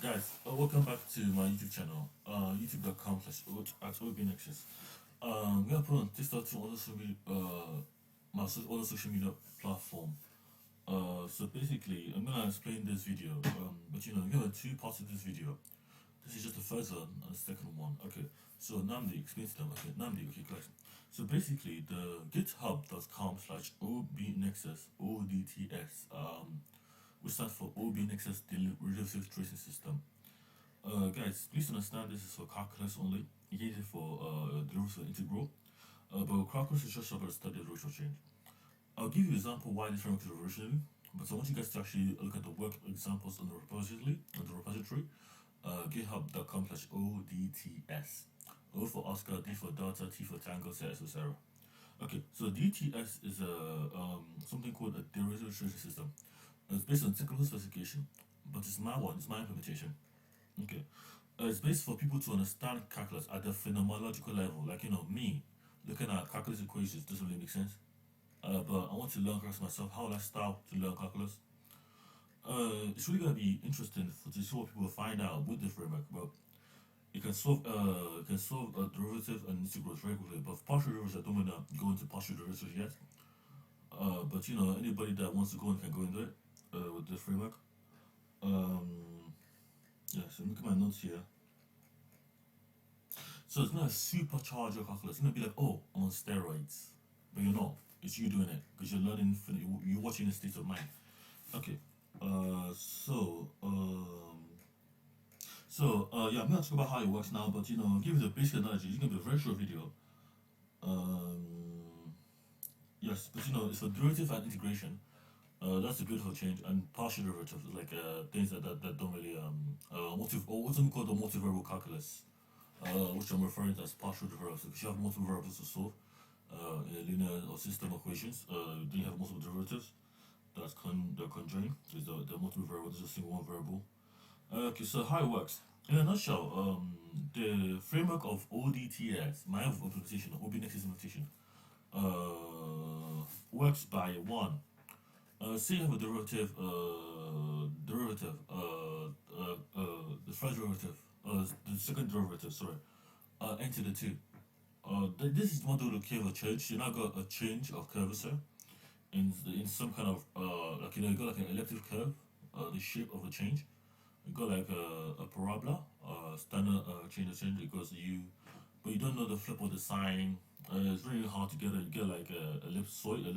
Guys, welcome back to my YouTube channel, youtube.com/OBINexus. I'm gonna put on TikTok to other other social media platform. So basically, I'm gonna explain this video. But you have two parts of this video. This is just the first one and the second one. Okay. So Namdi explains them. Okay, Namdi. Okay, guys. So basically, the GitHub.com/OBInexus ODTS which stands for OBINexus Derivative Tracing System. Guys, please understand this is for calculus only. You use it for derivative integral. But calculus is just about study of ratio change. I'll give you an example why this framework is revolutionary. But I want you guys to actually look at the work examples on the repository, github.com/ODTS. O for Oscar, D for Delta, T for Tango, C for Sarah. Okay, so DTS is something called a derivative tracing system. It's based on technical specification, but it's my one, it's my implementation. Okay. It's based for people to understand calculus at the phenomenological level. Like, me looking at calculus equations doesn't really make sense. But I want to learn calculus myself. How will I start to learn calculus? It's really gonna be interesting to see what people find out with this framework. But you can solve a derivative and integrals very quickly. But for partial derivatives, I don't wanna go into partial derivatives yet. But anybody that wants to go in can go into it with this framework. Yeah, so look at my notes here. So it's gonna supercharge your calculus. It's gonna be like, oh, I'm on steroids, but you're not. It's you doing it because you're learning. You're watching the state of mind. Okay. Yeah, I'm gonna talk about how it works now, but give you the basic analogy. It's gonna be a very short video. Yes, but it's a derivative and integration. That's a beautiful change, and partial derivatives, like things that don't really what's called the multivariable calculus, which I'm referring to as partial derivatives. Because you have multiple variables to solve in a linear or system equations, then you have multiple derivatives they're conjoined. Is the multiple variables is a single one variable. Okay, so how it works. In a nutshell, the framework of ODTS, my implementation, OBInexus implementation, works by one. Say you have a the first derivative, the second derivative, sorry, into the two. This is one to curve a change. You now got a change of curvature in some kind of like you got like an elliptic curve, the shape of a change. You got like a parabola, standard change of change. Because but you don't know the flip of the sign. It's really hard to get it. You get like a ellipsoid. You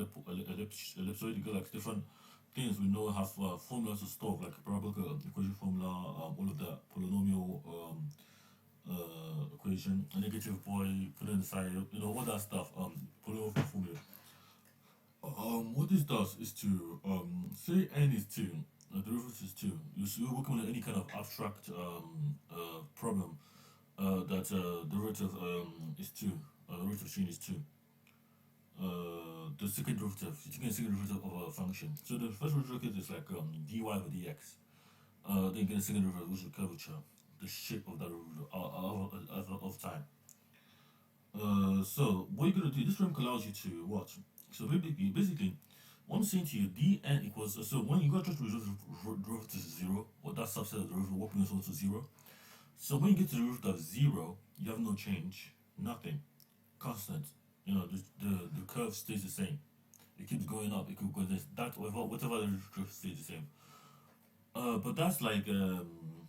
get like different things we know have formulas to stuff like parabolic equation formula, all of that polynomial equation, a negative boy, put it inside, all that stuff. Polynomial formula. What this does is to say n is two, the derivative is two. You're working on any kind of abstract problem that derivative is two, derivative chain is two. The second derivative, you get a second derivative of a function. So the first derivative is like dy over dx. Then you get a second derivative, which is curvature, the shape of that derivative of time. So what you're gonna do? This framework allows you to what? So basically, what I'm saying to you, dn equals. So when you got to resolve the derivative to zero, or that subset of the derivative working itself to zero. So when you get to the derivative of zero, you have no change, nothing, constant. The curve stays the same. It keeps going up. It keeps going this that whatever the curve stays the same. But that's like um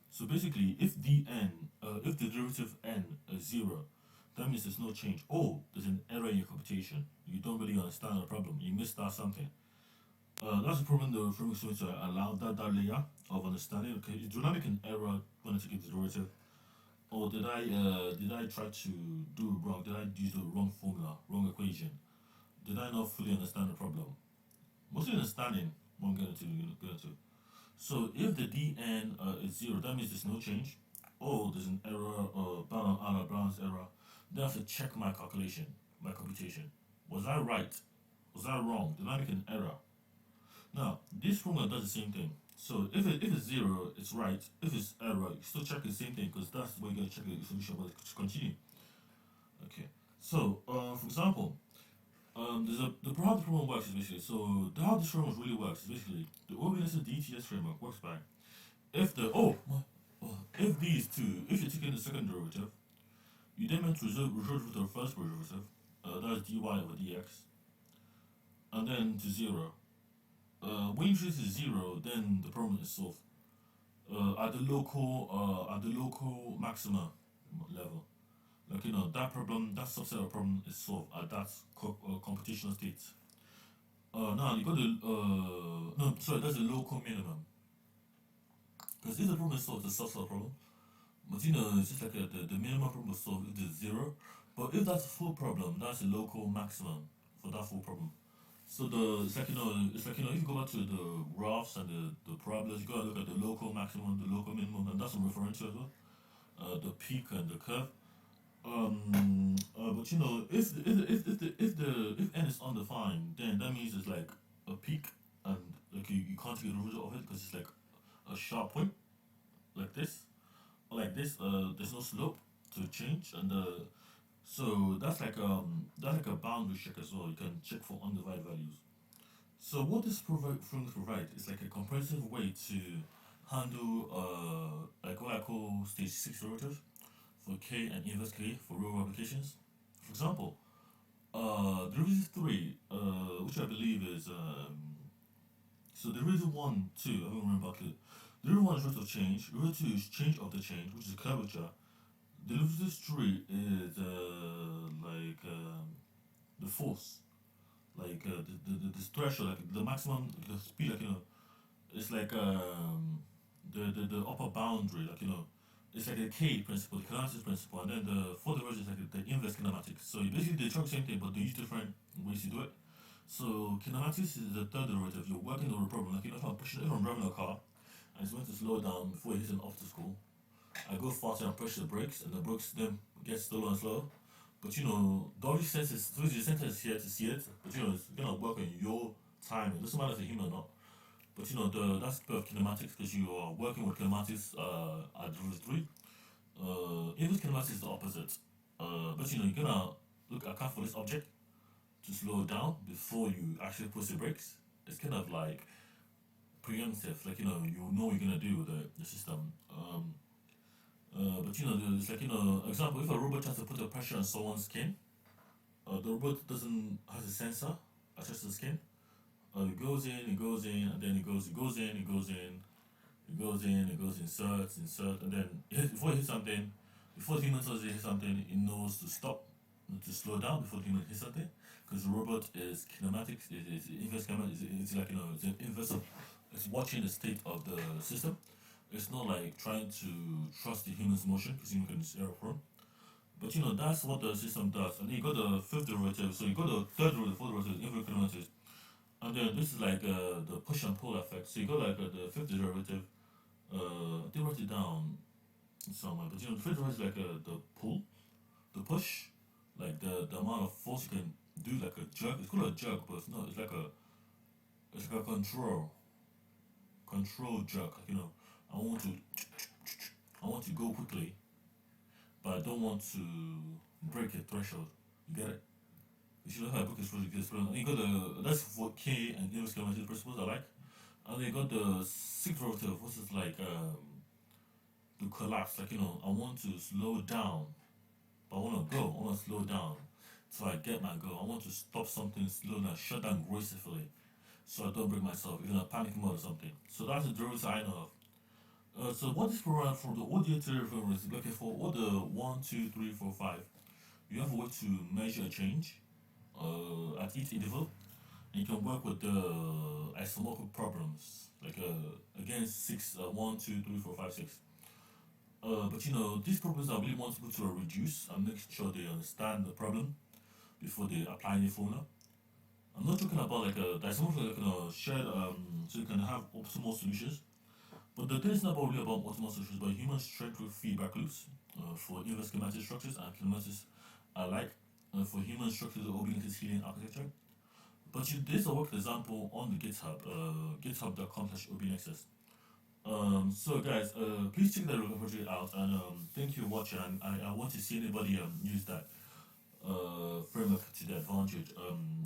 so basically, if if the derivative n is zero, that means there's no change. Oh, there's an error in your computation. You don't really understand the problem. You missed out something. That's the problem. The framework is going to allow that layer of understanding. Okay, you do not make an error when I take the derivative. Or did I try to do it wrong? Did I use the wrong formula, wrong equation? Did I not fully understand the problem? Mostly understanding. Won't get into. So if the dn is zero, that means there's no change. Oh, there's an error, out of bounds error. Then I have to check my calculation, my computation. Was I right? Was I wrong? Did I make an error? Now, this formula does the same thing. So if it's zero, it's right. If it's error, you still check the same thing because that's the way you're gonna check the solution. But continue. Okay. So for example, How the problem works is basically how this framework really works is basically the OBINexus DTS framework works by if the if these two if you're taking the second derivative, you then meant to resolve with the first derivative, that's dy over dx, and then to zero. When you choose to zero, then the problem is solved. At the local maxima level, like that problem, that subset of problem is solved at that computational state. Now you got the no, sorry, that's the local minimum. Because if the problem is solved, it's a subset problem. But it's just like the minimum problem is solved if it's zero. But if that's a full problem, that's a local maximum for that full problem. So it's like if you go back to the graphs and the parabolas, you gotta look at the local maximum, the local minimum, and that's what I'm referring to as well. The peak and the curve. But if n is undefined, then that means it's like a peak, and like you can't get rid of it because it's like a sharp point like this, or like this. There's no slope to change, and so that's like a boundary check as well. You can check for undivided values. So what this framework provides is like a comprehensive way to handle like what I call stage six derivatives for K and inverse K for real world applications. For example, derivative three, which I believe is so derivative one, two, I don't remember clearly. Derivative one is rate of change. Derivative two is change of the change, which is curvature. Derivative three is the force, like the threshold, like the maximum, the speed, like it's like the upper boundary, like it's like the K principle, the kinematics principle, and then the fourth derivative is like the inverse kinematics. So you basically they try the same thing, but they use different ways to do it. So kinematics is the third derivative. You're working over a problem, like if I'm driving a car and it's going to slow down before it hits an obstacle, I go faster and push the brakes, and the brakes then get slower and slower. But the only sense is the center is here to see it, but it's gonna work on your time. It doesn't matter if it's human or not. But that's part of kinematics because you are working with kinematics at derivative three. Inverse kinematics is the opposite. But you're gonna look account for this object to slow down before you actually push the brakes. It's kind of like preemptive, like you know what you're gonna do with the system. But it's like example, if a robot tries to put a pressure on someone's skin, the robot doesn't has a sensor attached to the skin. It goes in, and then it goes in, it goes in, it goes in, it goes insert, and then before it hits something, before the human says it hits something, it knows to stop, to slow down before the human hits something, because the robot is kinematics, it's inverse kinematics, it's like it's an inverse of, it's watching the state of the system. It's not like trying to trust the human's motion because human can error prone. But that's what the system does. And then you got the fifth derivative, so you got the third derivative, fourth derivative, inverse kinematics. And then this is like the push and pull effect. So you got like the fifth derivative. They wrote it down somewhere, but the fifth derivative is like the pull, the push, like the amount of force you can do, like a jerk. It's called a jerk, but it's not. It's like a control jerk. Like, I want to I want to go quickly, but I don't want to break a threshold. You get it? You should know how I break a threshold. You got that's for K and inverse kinematics principles I like. And they got the sixth derivative, which is like to collapse. Like I want to slow down, but I want to go. I want to slow down, so I get my goal. I want to stop something slow down, shut down gracefully, so I don't break myself, even a panic mode or something. So that's the derivative I know of. So what this program for the ODTS derivative is looking for all the 1, 2, 3, 4, 5. You have a way to measure a change at each interval. And you can work with the isomorphic problems, like again 6, 1, 2, 3, 4, 5, 6. But these problems are really want people to reduce and make sure they understand the problem before they apply any formula. I'm not talking about like a isomorphic like shared so you can have optimal solutions. But the thing is not really about optimal solutions, but human strength with feedback loops for inverse schematic structures and kinematics alike for human structures of OBINexus healing architecture. But there's a work example on the GitHub, github.com/OBInexus. So guys, please check that project out, and thank you for watching. I want to see anybody use that. framework to the advantage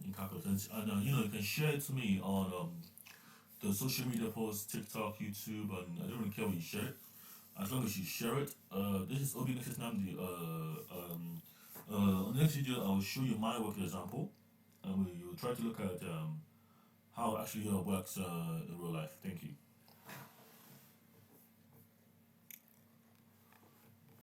in calculus. And you can share it to me on the social media posts, TikTok, YouTube, and I don't really care what you share it, as long as you share it. This is OBINexus Namdi. On the next video, I will show you my work example, and we will try to look at how it actually works in real life. Thank you.